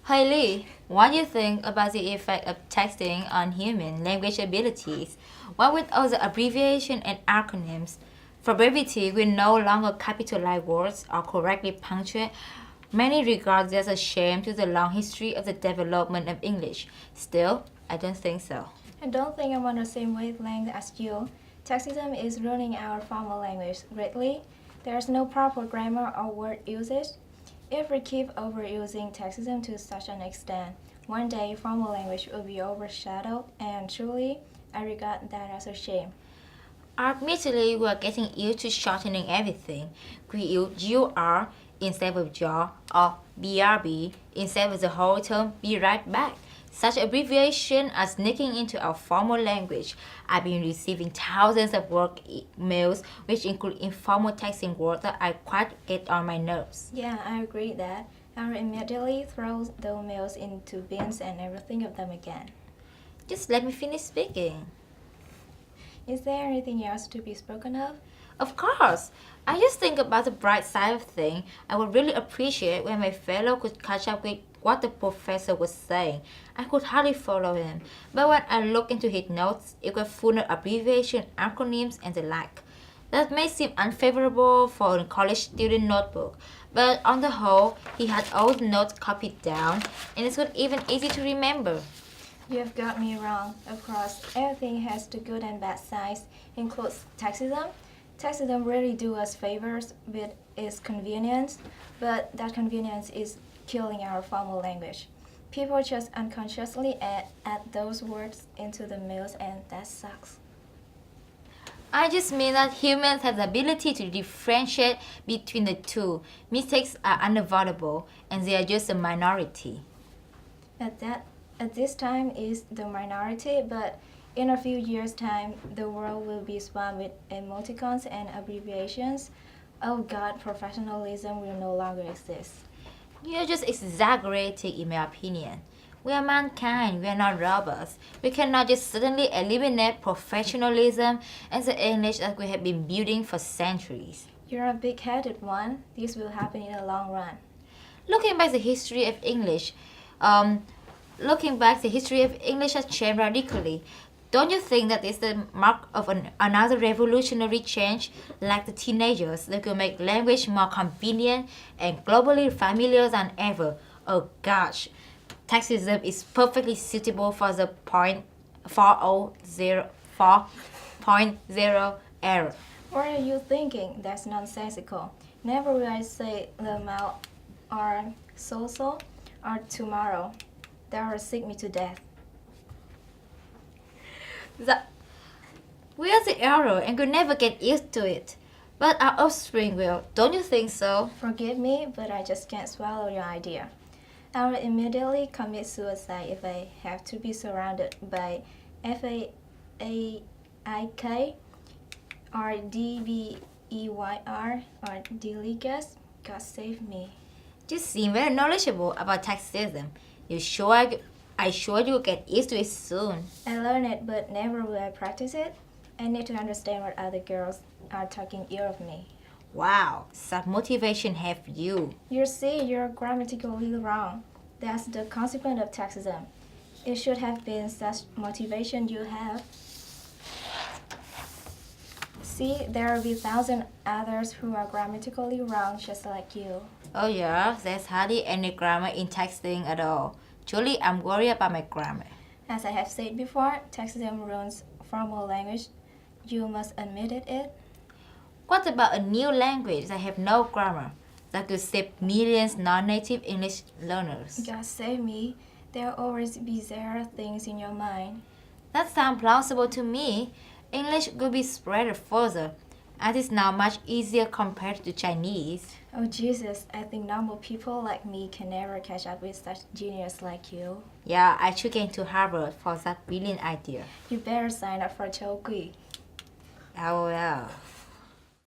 Hey Lee, what do you think about the effect of texting on human language abilities? What with all the abbreviation and acronyms? For brevity, we no longer capitalize words or correctly punctuate. Many regard this as a shame to the long history of the development of English. Still, I don't think so. I don't think I'm on the same wavelength as you. Textism is ruining our formal language greatly. There's no proper grammar or word usage. If we keep overusing textism to such an extent, one day formal language will be overshadowed, and truly, I regard that as a shame. Admittedly, we are getting used to shortening everything. We use UR instead of your or BRB instead of the whole term be right back. Such abbreviations are sneaking into our formal language. I've been receiving thousands of work emails which include informal texting words that I quite get on my nerves. Yeah, I agree that. I will immediately throw those mails into bins and never think of them again. Just let me finish speaking. Is there anything else to be spoken of? Of course. I just think about the bright side of things. I would really appreciate when my fellow could catch up with what the professor was saying. I could hardly follow him, but when I looked into his notes, it was full of abbreviations, acronyms, and the like. That may seem unfavorable for a college student notebook, but on the whole, he had all the notes copied down, and it was even easy to remember. You have got me wrong. Of course, everything has the good and bad sides, includes textism. Textism really do us favors with its convenience, but that convenience is killing our formal language. People just unconsciously add those words into the mails, and that sucks. I just mean that humans have the ability to differentiate between the two. Mistakes are unavoidable, and they are just a minority. At this time is the minority, but in a few years' time, the world will be swarmed with emoticons and abbreviations. Oh God, professionalism will no longer exist. You're just exaggerating, in my opinion. We are mankind, we are not robots. We cannot just suddenly eliminate professionalism and the English that we have been building for centuries. You're a big-headed one. This will happen in the long run. Looking back the history of English, looking back the history of English has changed radically. Don't you think that is the mark of another revolutionary change, like the teenagers that will make language more convenient and globally familiar than ever? Oh gosh, Taxism is perfectly suitable for the 4.0 era. What are you thinking? That's nonsensical. Never will I say the amount or so or tomorrow. That will sick me to death. We are the era and could never get used to it. But our offspring will, don't you think so? Forgive me, but I just can't swallow your idea. I will immediately commit suicide if I have to be surrounded by FAAIK or DBEYR or delegates. God save me. You seem very knowledgeable about taxism. I sure you'll get used to it soon. I learn it, but never will I practice it. I need to understand what other girls are talking ill of me. Wow, such motivation have you. You see, you're grammatically wrong. That's the consequence of taxism. It should have been such motivation you have. See, there will be 1,000 others who are grammatically wrong just like you. Oh yeah, there's hardly any grammar in texting at all. Truly, I'm worried about my grammar. As I have said before, taxism ruins formal language. You must admit it. What about a new language that have no grammar, that could save millions non-native English learners? God save me, there will always be bizarre things in your mind. That sounds plausible to me. English could be spread further, as it's now much easier compared to Chinese. Oh Jesus, I think normal people like me can never catch up with such genius like you. Yeah, I should get into Harvard for that brilliant idea. You better sign up for Chokui. LOL.